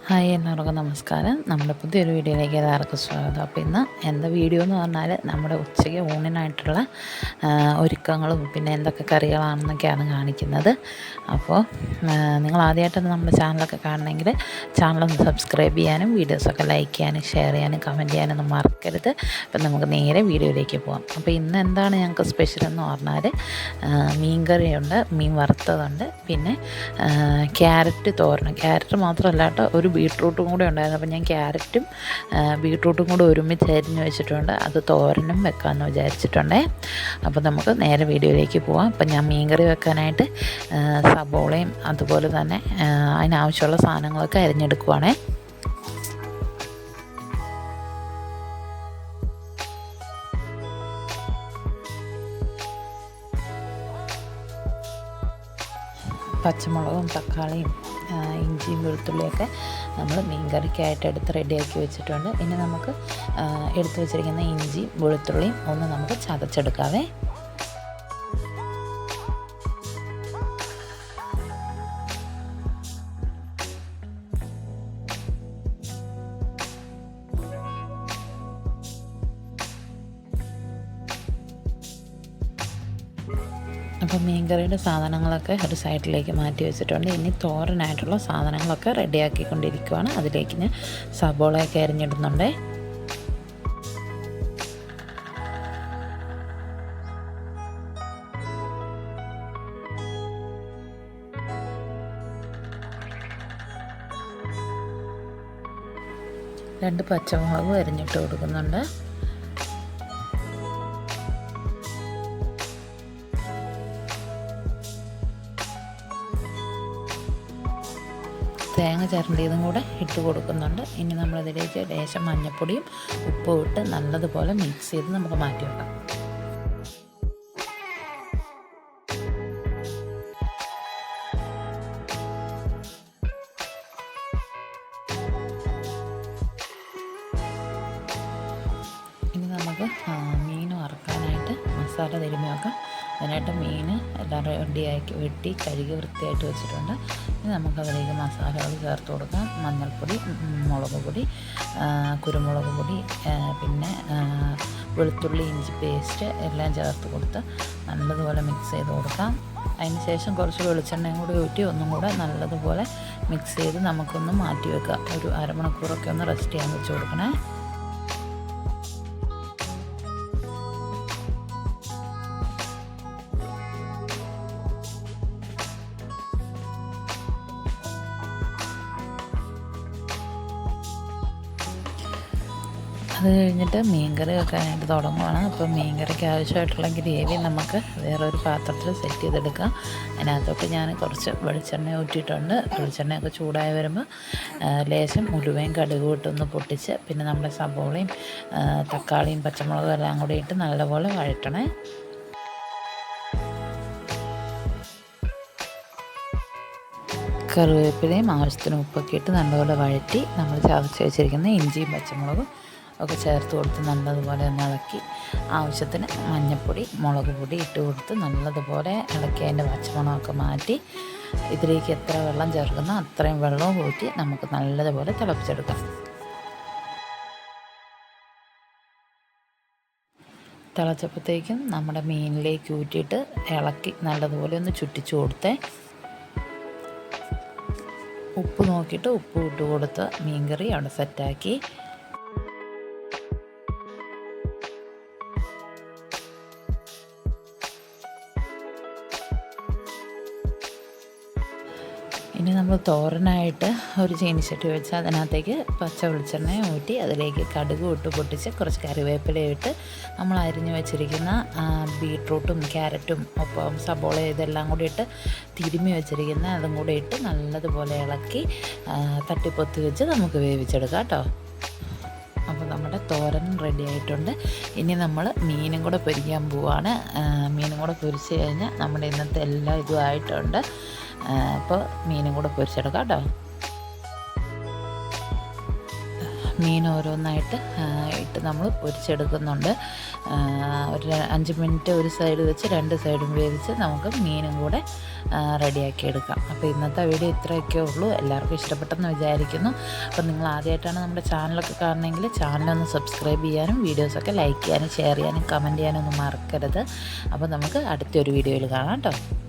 Hi എല്ലാവർക്കും നമസ്കാരം. നമ്മുടെ പുതിയൊരു വീഡിയോയിലേക്ക് എല്ലാവർക്കും സ്വാഗതം. അപ്പോൾ ഇന്ന് എന്താ വീഡിയോ എന്ന് പറഞ്ഞാൽ നമ്മുടെ ഉച്ചയ്ക്ക് ഊണിനായിട്ടുള്ള ഒരുക്കങ്ങളും പിന്നെ എന്തൊക്കെ കറികളാണെന്നൊക്കെയാണ് കാണിക്കുന്നത്. അപ്പോൾ നിങ്ങൾ ആദ്യമായിട്ടൊന്ന് നമ്മുടെ ചാനലൊക്കെ കാണണമെങ്കിൽ ചാനലൊന്ന് സബ്സ്ക്രൈബ് ചെയ്യാനും വീഡിയോസൊക്കെ ലൈക്ക് ചെയ്യാനും ഷെയർ ചെയ്യാനും കമൻറ്റ് ചെയ്യാനൊന്നും മറക്കരുത്. അപ്പം നമുക്ക് നേരെ വീഡിയോയിലേക്ക് പോകാം. അപ്പോൾ ഇന്ന് എന്താണ് ഞങ്ങൾക്ക് സ്പെഷ്യൽ എന്ന് പറഞ്ഞാൽ മീൻ കറിയുണ്ട്, മീൻ വറുത്തതുണ്ട്, പിന്നെ ക്യാരറ്റ് തോരൻ. ക്യാരറ്റ് മാത്രമല്ല കേട്ടോ, ഒരു ബീട്രൂട്ടും കൂടെ ഉണ്ടായിരുന്നു. അപ്പോൾ ഞാൻ ക്യാരറ്റും ബീട്രൂട്ടും കൂടെ ഒരുമിച്ച് അരിഞ്ഞ് വെച്ചിട്ടുണ്ട്. അത് തോരനും വെക്കാമെന്ന് വിചാരിച്ചിട്ടുണ്ടേ. അപ്പോൾ നമുക്ക് നേരെ വീഡിയോയിലേക്ക് പോവാം. അപ്പം ഞാൻ മീൻകറി വെക്കാനായിട്ട് സബോളയും അതുപോലെ തന്നെ അതിനാവശ്യമുള്ള സാധനങ്ങളൊക്കെ അരിഞ്ഞെടുക്കുവാണേ. പച്ചമുളകും തക്കാളിയും ഇഞ്ചിയും വെളുത്തുള്ളിയൊക്കെ നമ്മൾ മീൻ കറിക്കായിട്ട് എടുത്ത് റെഡിയാക്കി വെച്ചിട്ടുണ്ട്. ഇനി നമുക്ക് എടുത്ത് വെച്ചിരിക്കുന്ന ഇഞ്ചിയും വെളുത്തുള്ളിയും ഒന്ന് നമുക്ക് ചതച്ചെടുക്കാവേ. അപ്പോൾ മീൻകറിയുടെ സാധനങ്ങളൊക്കെ ഒരു സൈഡിലേക്ക് മാറ്റി വെച്ചിട്ടുണ്ട്. ഇനി തോരനായിട്ടുള്ള സാധനങ്ങളൊക്കെ റെഡിയാക്കിക്കൊണ്ടിരിക്കുകയാണ്. അതിലേക്ക് ഞാൻ സബോളയൊക്കെ അരിഞ്ഞിടുന്നുണ്ട്. രണ്ട് പച്ചമുളകും അരിഞ്ഞിട്ട് കൊടുക്കുന്നുണ്ട്. തേങ്ങ ചിരണ്ടിയതും കൂടെ ഇട്ട് കൊടുക്കുന്നുണ്ട്. ഇനി നമ്മളിതിലേക്ക് ലേശം മഞ്ഞൾപ്പൊടിയും ഉപ്പും ഇട്ട് നല്ലതുപോലെ മിക്സ് ചെയ്ത് നമുക്ക് മാറ്റി വെക്കാം. ഇനി നമുക്ക് മീൻ വറുക്കാനായിട്ട് മസാല തിരുമ്മി വെക്കാം. അതിനായിട്ട് മീൻ എല്ലാം റെഡിയാക്കി വെട്ടി കഴുകി വൃത്തിയായിട്ട് വെച്ചിട്ടുണ്ട്. ഇനി നമുക്കതിലേക്ക് മസാലകൾ ചേർത്ത് കൊടുക്കാം. മഞ്ഞൾപ്പൊടി, മുളക് പൊടി, കുരുമുളക് പൊടി, പിന്നെ വെളുത്തുള്ളി ഇഞ്ചി പേസ്റ്റ് എല്ലാം ചേർത്ത് കൊടുത്ത് നല്ലതുപോലെ മിക്സ് ചെയ്ത് കൊടുക്കാം. അതിന് ശേഷം കുറച്ച് വെളിച്ചെണ്ണയും കൂടി ഊറ്റി ഒന്നും കൂടെ നല്ലതുപോലെ മിക്സ് ചെയ്ത് നമുക്കൊന്ന് മാറ്റി വെക്കാം. ഒരു അരമണിക്കൂറൊക്കെ ഒന്ന് റെസ്റ്റ് ചെയ്യാൻ വെച്ച് കൊടുക്കണേ. അത് കഴിഞ്ഞിട്ട് മീൻകറി വെക്കാനായിട്ട് തുടങ്ങുവാണ്. അപ്പോൾ മീൻകറിക്ക് ആവശ്യമായിട്ടുള്ള ഗ്രേവി നമുക്ക് വേറൊരു പാത്രത്തിൽ സെറ്റ് ചെയ്തെടുക്കാം. അതിനകത്തോട്ട് ഞാൻ കുറച്ച് വെളിച്ചെണ്ണ ഊറ്റിയിട്ടുണ്ട്. വെളിച്ചെണ്ണയൊക്കെ ചൂടായി വരുമ്പോൾ ലേശം ഉലുവയും കടുകും ഇട്ടൊന്ന് പൊട്ടിച്ച് പിന്നെ നമ്മുടെ സബോളയും തക്കാളിയും പച്ചമുളകും എല്ലാം കൂടി ഇട്ട് നല്ലപോലെ വഴറ്റണേ. കറിവേപ്പിലയും ആവശ്യത്തിന് ഉപ്പൊക്കെ ഇട്ട് നല്ലപോലെ വഴറ്റി നമ്മൾ ചതച്ച് വെച്ചിരിക്കുന്ന ഇഞ്ചിയും പച്ചമുളകും ഒക്കെ ചേർത്ത് കൊടുത്ത് നല്ലതുപോലെ ഒന്ന് ഇളക്കി ആവശ്യത്തിന് മഞ്ഞൾപ്പൊടി മുളക് പൊടി ഇട്ട് കൊടുത്ത് നല്ലതുപോലെ ഇളക്കി അതിൻ്റെ പച്ചമണമൊക്കെ മാറ്റി ഇതിലേക്ക് എത്ര വെള്ളം ചേർക്കുന്നോ അത്രയും വെള്ളവും ഊറ്റി നമുക്ക് നല്ലതുപോലെ തിളപ്പിച്ചെടുക്കാം. തിളച്ചപ്പോഴത്തേക്കും നമ്മുടെ മീനിലേക്ക് ഊറ്റിയിട്ട് ഇളക്കി നല്ലതുപോലെ ഒന്ന് ചുറ്റിച്ചു കൊടുത്തേ. ഉപ്പ് നോക്കിയിട്ട് ഉപ്പ് ഇട്ട് കൊടുത്ത് മീൻകറി അവിടെ സെറ്റാക്കി. ഇനി നമ്മൾ തോരനായിട്ട് ഒരു ചീനിച്ചട്ടി വെച്ച് അതിനകത്തേക്ക് പച്ച വെളിച്ചെണ്ണ ഊറ്റി അതിലേക്ക് കടുക് ഇട്ട് പൊട്ടിച്ച് കുറച്ച് കറിവേപ്പില ഇട്ട് നമ്മൾ അരിഞ്ഞു വെച്ചിരിക്കുന്ന ബീട്രൂട്ടും ക്യാരറ്റും ഒപ്പം സബോള ഇതെല്ലാം കൂടി ഇട്ട് തിരുമ്മി വെച്ചിരിക്കുന്ന അതും കൂടി ഇട്ട് നല്ലതുപോലെ ഇളക്കി തട്ടിപ്പൊത്തി വെച്ച് നമുക്ക് വേവിച്ചെടുക്കാം കേട്ടോ. അപ്പോൾ നമ്മുടെ തോരൻ റെഡി ആയിട്ടുണ്ട്. ഇനി നമ്മൾ മീനും കൂടെ പൊരിക്കാൻ പോവാണ്. മീനും കൂടെ പൊരിച്ച് കഴിഞ്ഞാൽ നമ്മുടെ ഇന്നത്തെ എല്ലാ ഇതും ആയിട്ടുണ്ട്. അപ്പോൾ മീനും കൂടെ പൊരിച്ചെടുക്കാം കേട്ടോ. മീൻ ഓരോന്നായിട്ട് ഇട്ട് നമ്മൾ പൊരിച്ചെടുക്കുന്നുണ്ട്. ഒരു 5 മിനിറ്റ് ഒരു സൈഡ് വെച്ച് 2 സൈഡും വേവിച്ച് നമുക്ക് മീനും കൂടെ റെഡിയാക്കി എടുക്കാം. അപ്പോൾ ഇന്നത്തെ വീഡിയോ ഇത്രയൊക്കെ ഉള്ളൂ. എല്ലാവർക്കും ഇഷ്ടപ്പെട്ടെന്ന് വിചാരിക്കുന്നു. അപ്പോൾ നിങ്ങൾ ആദ്യമായിട്ടാണ് നമ്മുടെ ചാനലൊക്കെ കാണണമെങ്കിൽ ചാനലൊന്ന് സബ്സ്ക്രൈബ് ചെയ്യാനും വീഡിയോസൊക്കെ ലൈക്ക് ചെയ്യാനും ഷെയർ ചെയ്യാനും കമൻറ്റ് ചെയ്യാനും ഒന്നും മറക്കരുത്. അപ്പോൾ നമുക്ക് അടുത്തൊരു വീഡിയോയിൽ കാണാം കേട്ടോ.